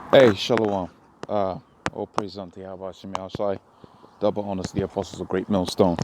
Hey, Shalom. All praise unto Yahweh Shem Shai. Double honors to the apostles of Great Millstone.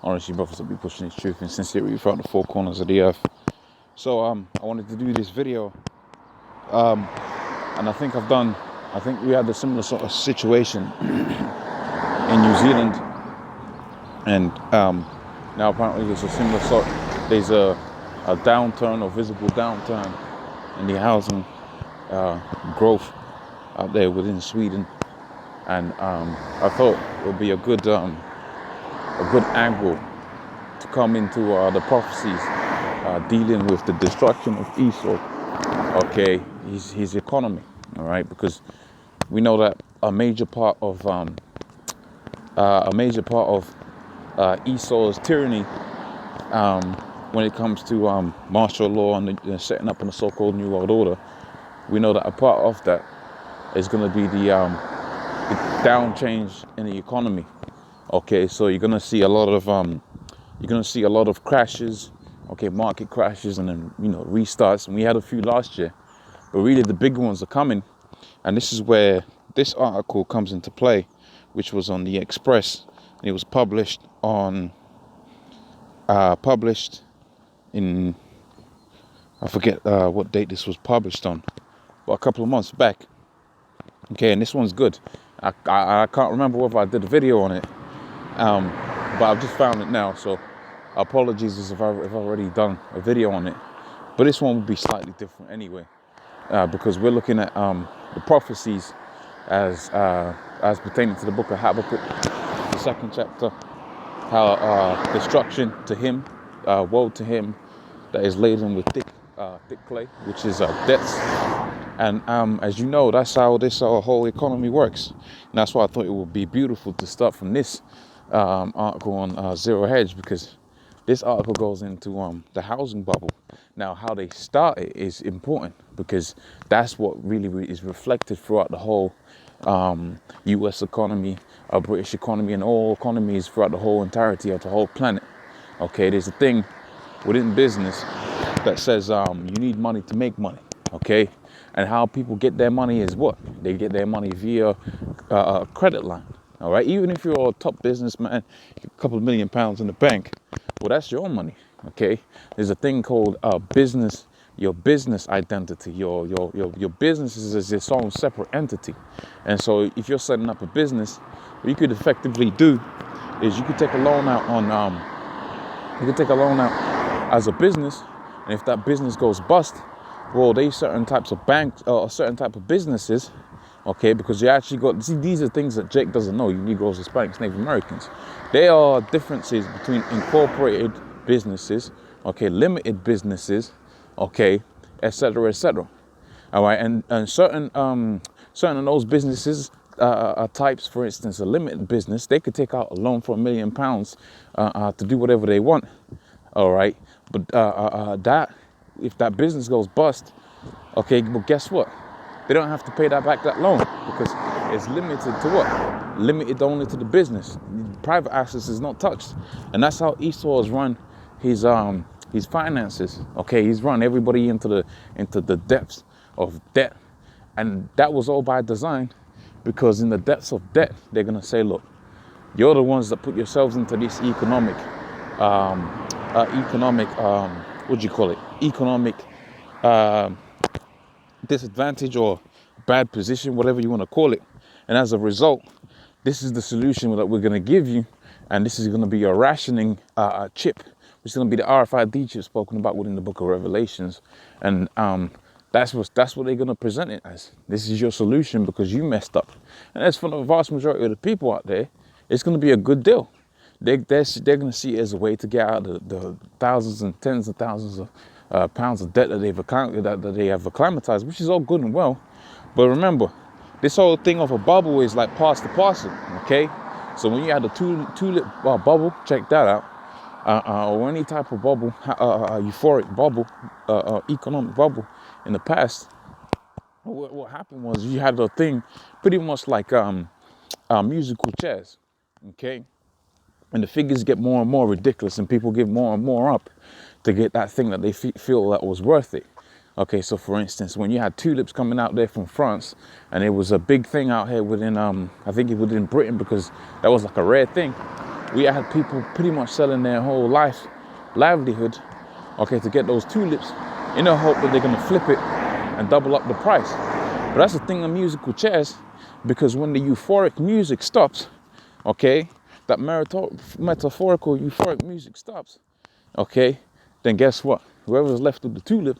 Honors you brothers that be pushing his truth and sincerity throughout the four corners of the earth. So I wanted to do this video, and I think we had a similar sort of situation in New Zealand, and now apparently there's a downturn or visible downturn in the housing growth out there within Sweden. And I thought it would be a good angle to come into the prophecies dealing with the destruction of Esau, okay, his economy, all right, because we know that Esau's tyranny, when it comes to martial law and the setting up in the so-called New World Order, we know that a part of that is going to be the down change in the economy. Okay, so you're gonna see a lot of crashes, okay, market crashes, and then restarts. And we had a few last year, but really the big ones are coming. And this is where this article comes into play, which was on the Express. And it was published in, I forget what date this was published on, but a couple of months back. Okay, and this one's good. I can't remember whether I did a video on it, but I've just found it now, so apologies if I've already done a video on it. But this one will be slightly different anyway, because we're looking at the prophecies as pertaining to the book of Habakkuk, the second chapter, how destruction to him, woe to him that is laden with thick clay, which is debts. And as you know, that's how this whole economy works. And that's why I thought it would be beautiful to start from this article on Zero Hedge, because this article goes into the housing bubble. Now, how they start it is important, because that's what really is reflected throughout the whole US economy, British economy, and all economies throughout the whole entirety of the whole planet. Okay, there's a thing within business that says you need money to make money. Okay, and how people get their money is what? They get their money via a credit line. All right, even if you're a top businessman, a couple of £1 million in the bank, well, that's your money. Okay, there's a thing called business. Your business identity, your business is its own separate entity. And so if you're setting up a business, what you could effectively do is you could take a loan out as a business, and if that business goes bust, well, there's certain types of banks or certain type of businesses, okay, because you actually got, see, these are things that Jake doesn't know, you Negroes, Hispanics, Native Americans. There are differences between incorporated businesses, okay, limited businesses, okay, etc., etc. All right, and certain of those businesses types, for instance, a limited business, they could take out a loan for £1 million to do whatever they want. All right, but that if that business goes bust, okay, well, guess what? They don't have to pay that loan, because it's limited to what? Limited only to the business. Private assets is not touched, and that's how Esau has run his finances. Okay, he's run everybody into the depths of debt, and that was all by design, because in the depths of debt, they're gonna say, look, you're the ones that put yourselves into this economic what do you call it? Economic disadvantage or bad position, whatever you want to call it. And as a result, this is the solution that we're going to give you, and this is going to be your rationing chip, which is going to be the RFID chip spoken about within the book of Revelations. And that's what they're going to present it as. This is your solution because you messed up. And as for the vast majority of the people out there, it's going to be a good deal. They're going to see it as a way to get out of the thousands and tens of thousands of pounds of debt that they have acclimatized, which is all good and well. But remember, this whole thing of a bubble is like pass the parcel, okay? So when you had a tulip bubble, check that out, or any type of bubble, euphoric bubble, economic bubble in the past, what happened was you had a thing pretty much like musical chairs, okay? And the figures get more and more ridiculous, and people give more and more up to get that thing that they feel that was worth it. Okay, so for instance, when you had tulips coming out there from France, and it was a big thing out here within, I think it within Britain, because that was like a rare thing. We had people pretty much selling their whole livelihood, okay, to get those tulips, in the hope that they're gonna flip it and double up the price. But that's the thing on musical chairs, because when the euphoric music stops, okay, that metaphorical euphoric music stops, okay, then guess what? Whoever's left with the tulip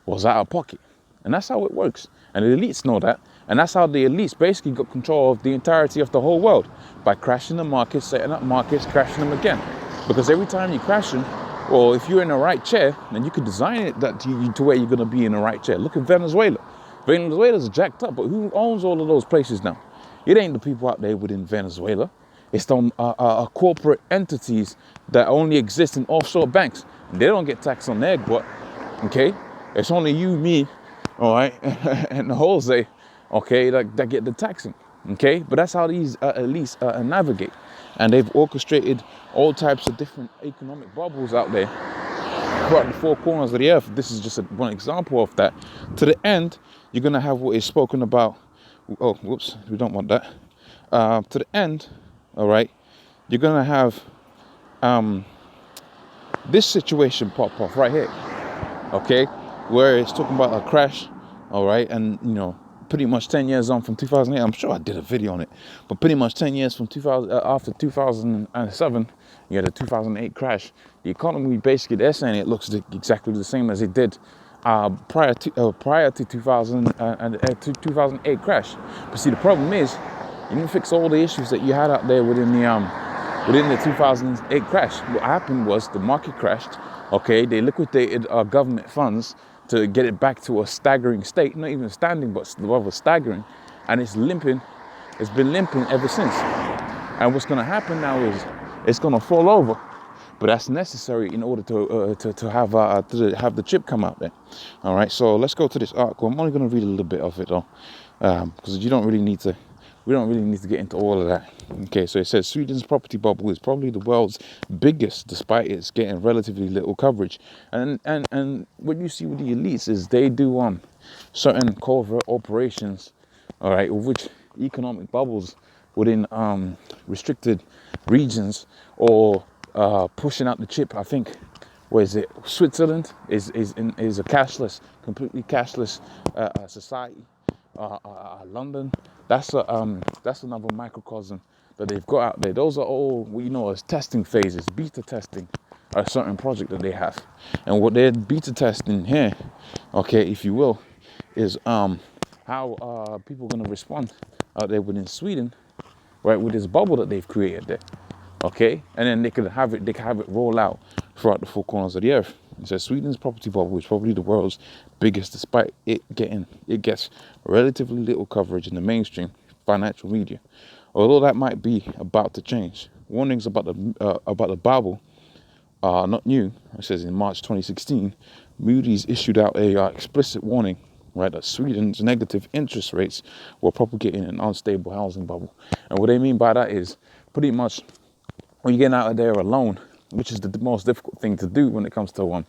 was out of pocket. And that's how it works. And the elites know that. And that's how the elites basically got control of the entirety of the whole world, by crashing the markets, setting up markets, crashing them again. Because every time you crash them, well, if you're in the right chair, then you could design it to where you're going to be in the right chair. Look at Venezuela. Venezuela's jacked up, but who owns all of those places now? It ain't the people out there within Venezuela. It's the corporate entities that only exist in offshore banks. And they don't get taxed on their guap, okay? It's only you, me, all right, and the Jose, okay, that get the taxing, okay? But that's how these elites navigate. And they've orchestrated all types of different economic bubbles out there throughout the four corners of the earth. This is just one example of that. To the end, you're going to have what is spoken about. Oh, whoops, we don't want that. To the end, all right, you're going to have this situation pop off right here, okay, where it's talking about a crash, all right, and pretty much 10 years on from 2008, I'm sure I did a video on it, but pretty much 10 years from 2000, after 2007, you had a 2008 crash. The economy, basically, they're saying it looks exactly the same as it did prior to 2008 crash. But see, the problem is, you didn't fix all the issues that you had out there within the 2008 crash. What happened was the market crashed. Okay, they liquidated our government funds to get it back to a staggering state, not even standing, but rather staggering, and it's limping. It's been limping ever since. And what's going to happen now is it's going to fall over, but that's necessary in order to have the chip come out there. All right, so let's go to this article. I'm only going to read a little bit of it though, because we don't really need to get into all of that. Okay, so it says Sweden's property bubble is probably the world's biggest, despite it's getting relatively little coverage. And what you see with the elites is they do certain covert operations, all right, of which economic bubbles within restricted regions, or pushing out the chip. I think, where is it? Switzerland is a completely cashless society. London, that's another microcosm that they've got out there. Those are all as testing phases, beta testing a certain project that they have. And what they're beta testing here, okay, if you will, is how people are going to respond out there within Sweden, right, with this bubble that they've created there. Okay, and then they can have it roll out throughout the four corners of the earth. It says Sweden's property bubble is probably the world's biggest, despite it gets relatively little coverage in the mainstream financial media. Although that might be about to change. Warnings about the bubble are not new. It says in March 2016, Moody's issued out a explicit warning, right, that Sweden's negative interest rates were propagating an unstable housing bubble. And what they mean by that is pretty much, when you get out of there alone, which is the most difficult thing to do when it comes to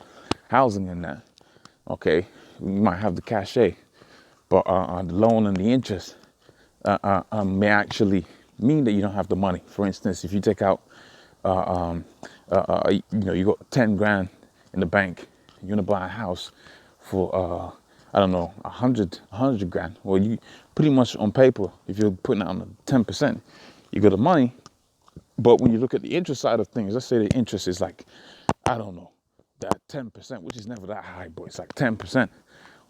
housing and that, okay, you might have the cachet, but the loan and the interest may actually mean that you don't have the money. For instance, if you take out, you got 10 grand in the bank, you're gonna buy a house for, I don't know, 100 grand. Well, you pretty much on paper, if you're putting out on 10%, you got the money. But when you look at the interest side of things, let's say the interest is like, I don't know, that 10%, which is never that high, but it's like 10%.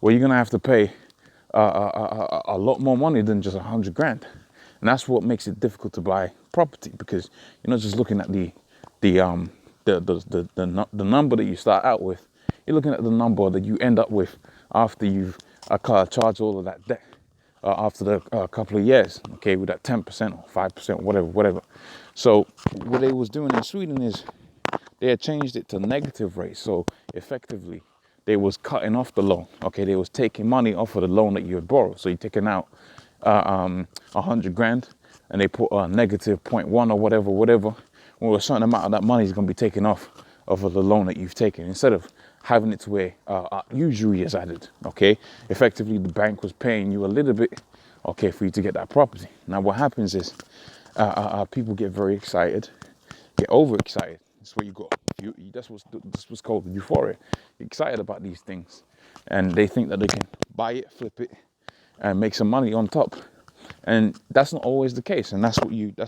Well, you're gonna have to pay a lot more money than just 100 grand, and that's what makes it difficult to buy property, because you're not just looking at the number that you start out with. You're looking at the number that you end up with after you've charged all of that debt. After the couple of years, okay, with that 10% or 5%, whatever. So what they was doing in Sweden is they had changed it to negative rates. So effectively, they was cutting off the loan. Okay, they was taking money off of the loan that you had borrowed. So you're taking out 100 grand, and they put a negative 0.1 or whatever. Well, a certain amount of that money is going to be taken off of the loan that you've taken. Instead of having it to where usury is added. Okay, effectively the bank was paying you a little bit, okay, for you to get that property. Now what happens is people get very excited, get overexcited. That's what you got. That's what's called euphoria. You're excited about these things, and they think that they can buy it, flip it, and make some money on top. And that's not always the case. And that's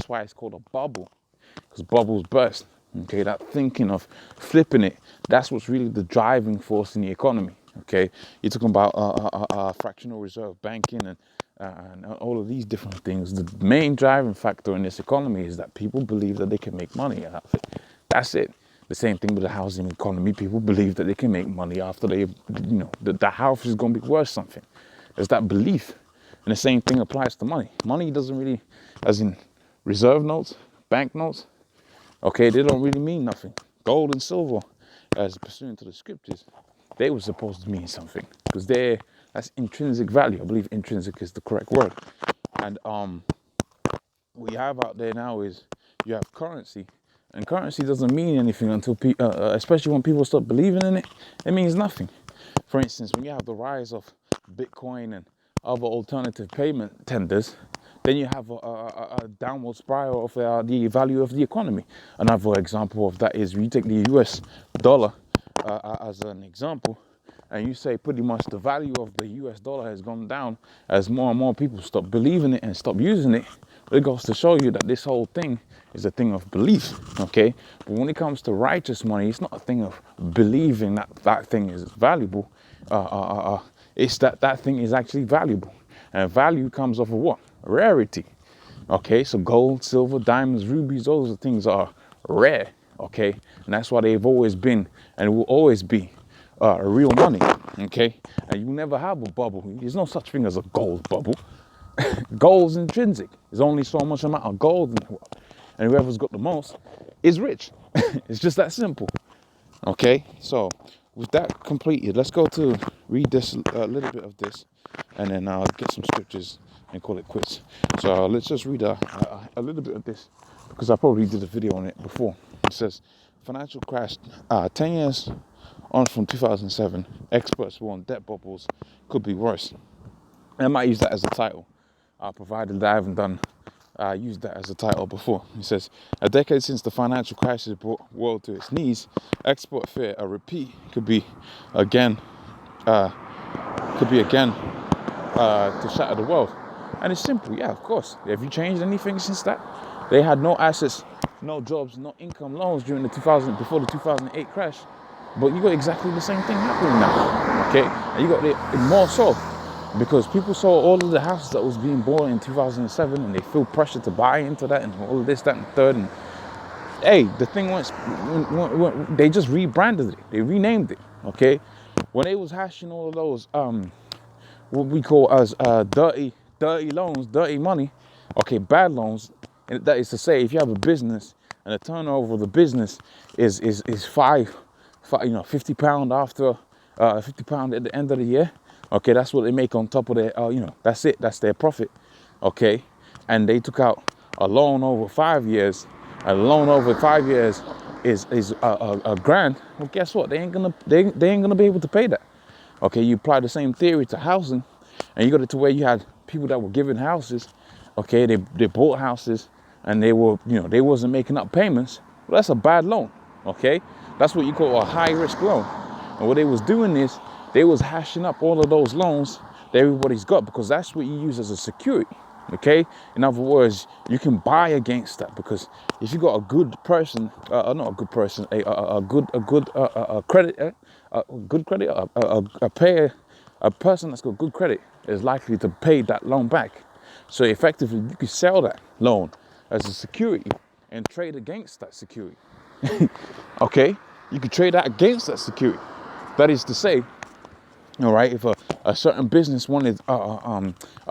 why it's called a bubble, because bubbles burst. Okay, that thinking of flipping it, that's what's really the driving force in the economy. Okay, you're talking about fractional reserve banking and all of these different things. The main driving factor in this economy is that people believe that they can make money out of it. That's it. The same thing with the housing economy. People believe that they can make money after the house is going to be worth something. There's that belief. And the same thing applies to money. Money doesn't really, as in reserve notes, bank notes, okay, they don't really mean nothing. Gold and silver, as pursuant to the scriptures, they were supposed to mean something, because that's intrinsic value. I believe intrinsic is the correct word. And what you have out there now is you have currency, and currency doesn't mean anything until especially when people start believing in it, it means nothing. For instance, when you have the rise of Bitcoin and other alternative payment tenders, then you have a downward spiral of the value of the economy. Another example of that is you take the US dollar as an example, and you say pretty much the value of the US dollar has gone down as more and more people stop believing it and stop using it. It goes to show you that this whole thing is a thing of belief, okay? But when it comes to righteous money, it's not a thing of believing that that thing is valuable. It's that thing is actually valuable. And value comes off of what? Rarity. Okay, so gold, silver, diamonds, rubies, those things are rare. Okay, and that's why they've always been and will always be real money. Okay, and you never have a bubble. There's no such thing as a gold bubble. Gold's intrinsic. There's only so much amount of gold in the world, and whoever's got the most is rich. It's just that simple. Okay, so with that completed, let's go to read this a little bit of this, and then I'll get some scriptures and call it quits. So let's just read a little bit of this, because I probably did a video on it before. It says, financial crash 10 years on from 2007, experts warn debt bubbles could be worse. And I might use that as a title, provided that I haven't used that as a title before. It says, a decade since the financial crisis brought the world to its knees, expert fear a repeat could be again to shatter the world. And it's simple, yeah, of course. Have you changed anything since that? They had no assets, no jobs, no income loans during before the 2008 crash. But you got exactly the same thing happening now, okay? And you got it more so, because people saw all of the houses that was being bought in 2007, and they feel pressure to buy into that, and all of this, that, and third. And hey, the thing they just rebranded it, they renamed it, okay? When they was hashing all of those what we call as dirty loans, dirty money, okay, bad loans. And that is to say, if you have a business and the turnover of the business is £50 after £50 at the end of the year, okay, that's what they make on top of their that's it, that's their profit, okay. And they took out a loan over 5 years. A loan over 5 years is a grand. Well, guess what? They ain't gonna be able to pay that. Okay, you apply the same theory to housing, and you got it to where you had people that were given houses. Okay, they bought houses, and they wasn't making up payments. Well, that's a bad loan. Okay, that's what you call a high risk loan. And what they was doing is they was hashing up all of those loans that everybody's got, because that's what you use as a security. Okay, in other words, you can buy against that, because if you got a good person, not a good person, a person that's got good credit is likely to pay that loan back. So effectively, you could sell that loan as a security and trade against that security. Okay, you could trade that against that security. That is to say, all right, if a certain business wanted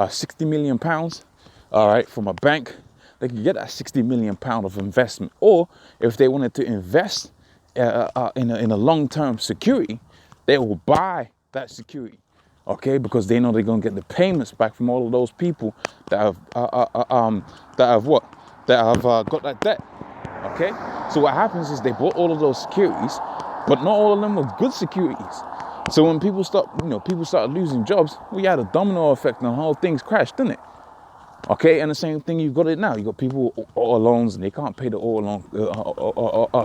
60 million pounds, all right, from a bank, they could get that 60 million pound of investment. Or if they wanted to invest in a long-term security, they will buy that security, okay, because they know they're gonna get the payments back from all of those people that have got that debt. Okay, so what happens is they bought all of those securities, but not all of them were good securities. So when people started losing jobs, we had a domino effect and the whole thing's crashed, didn't it? Okay, and the same thing, you've got it now. You've got people with auto loans and they can't pay the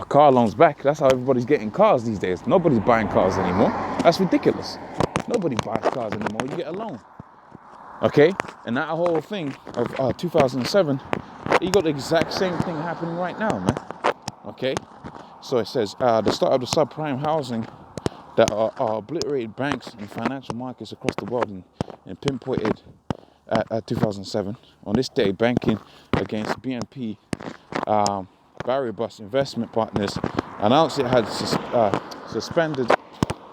car loans back. That's how everybody's getting cars these days. Nobody's buying cars anymore. That's ridiculous. Nobody buys cars anymore. You get a loan. Okay, and that whole thing of 2007, you got the exact same thing happening right now, man. Okay, so it says the start of the subprime housing that are obliterated banks and financial markets across the world and pinpointed at 2007. On this day, banking against BNP Paribas Investment Partners announced it had suspended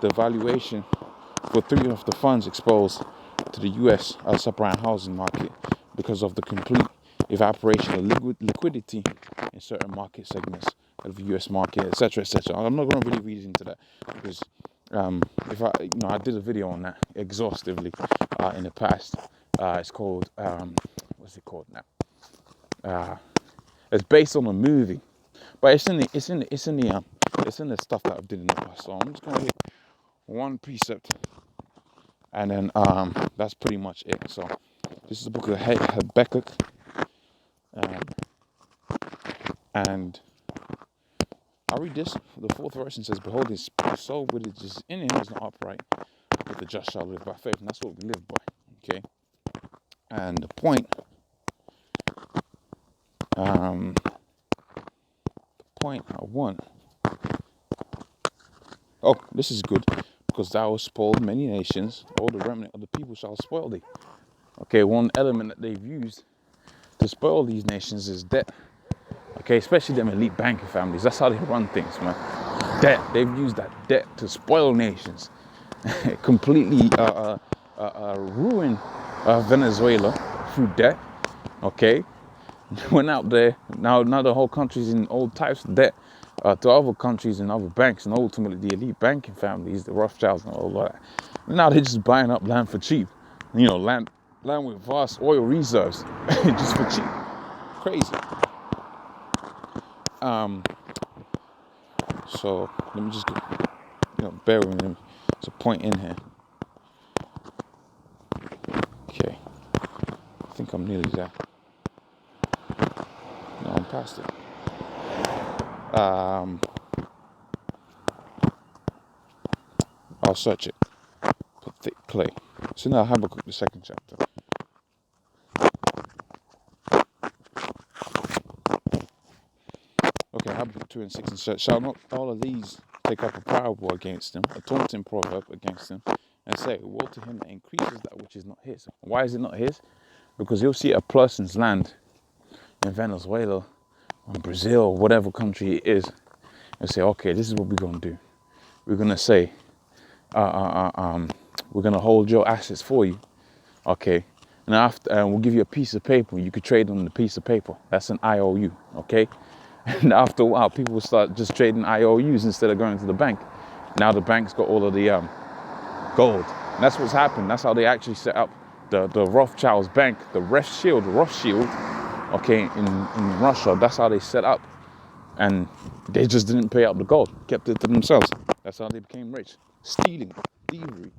the valuation for 3 of the funds exposed to the US subprime housing market because of the complete evaporation of liquidity in certain market segments of the US market, etc., etc. I'm not going to really read into that because I did a video on that exhaustively in the past. It's called what's it called now? It's based on a movie, but it's in the stuff that I did in the past. So I'm just going to hit one precept, and then that's pretty much it. So this is the book of Habakkuk, and I'll read this. The 4th verse says, "Behold, his soul which is in him is not upright, but the just shall live by faith." And that's what we live by. Okay. And the point I want. Oh, this is good. Because thou hast spoiled many nations, all the remnant of the people shall spoil thee. Okay, one element that they've used to spoil these nations is debt. Okay, especially them elite banking families. That's how they run things, man. Debt. They've used that debt to spoil nations. Completely ruin Venezuela through debt. Okay. Went out there. Now the whole country's in all types of debt to other countries and other banks, and ultimately the elite banking families, the Rothschilds and all that. Now they're just buying up land for cheap. Land with vast oil reserves just for cheap. Crazy. So let me just bear with me. There's a point in here. Okay. I think I'm nearly there. No, I'm past it. I'll search it. Put thick clay. So now Habakkuk, the 2nd chapter. Okay, Habakkuk 2:6 and says, "Shall not all of these take up a parable against him, a taunting proverb against him, and say, woe to him that increases that which is not his." Why is it not his? Because you'll see a person's land in Venezuela, or Brazil, whatever country it is, and say, okay, this is what we're going to do. We're going to say, we're going to hold your assets for you, okay? And we'll give you a piece of paper. You could trade on the piece of paper. That's an IOU, okay? And after a while, people will start just trading IOUs instead of going to the bank. Now the bank's got all of the gold. And that's what's happened. That's how they actually set up the Rothschilds bank, the Rothschild, okay, in Russia. That's how they set up. And they just didn't pay out the gold, kept it to themselves. That's how they became rich. Stealing, thievery.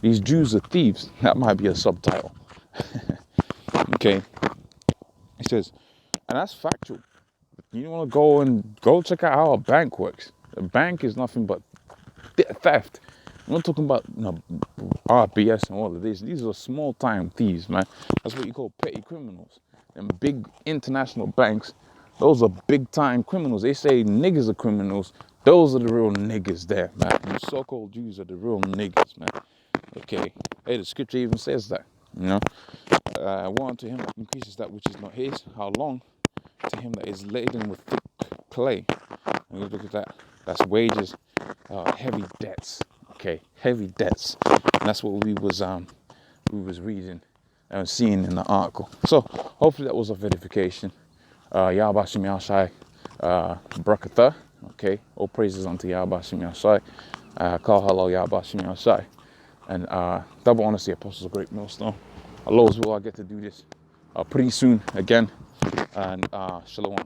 These Jews are thieves. That might be a subtitle. Okay. It says, and that's factual. You want to go check out how a bank works. A bank is nothing but theft. I'm not talking about RBS and all of this. These are small time thieves, man. That's what you call petty criminals. And big international banks, those are big time criminals. They say niggas are criminals. Those are the real niggas there, man. The so-called Jews are the real niggas, man. Okay. Hey, the scripture even says that. Woe unto him that increases that which is not his. How long? To him that is laden with thick clay. And you look at that. That's wages, heavy debts. Okay, heavy debts. And that's what we was reading and seeing in the article. So hopefully that was of edification. Yahweh Shem Yahshai Barakatah. Okay, all praises unto Yahweh Shem Yahshai. Call hello Yahweh Shem Yahshai. And double honors to the Apostles of Great Millstone. Allah's will I get to do this pretty soon again. And shalom.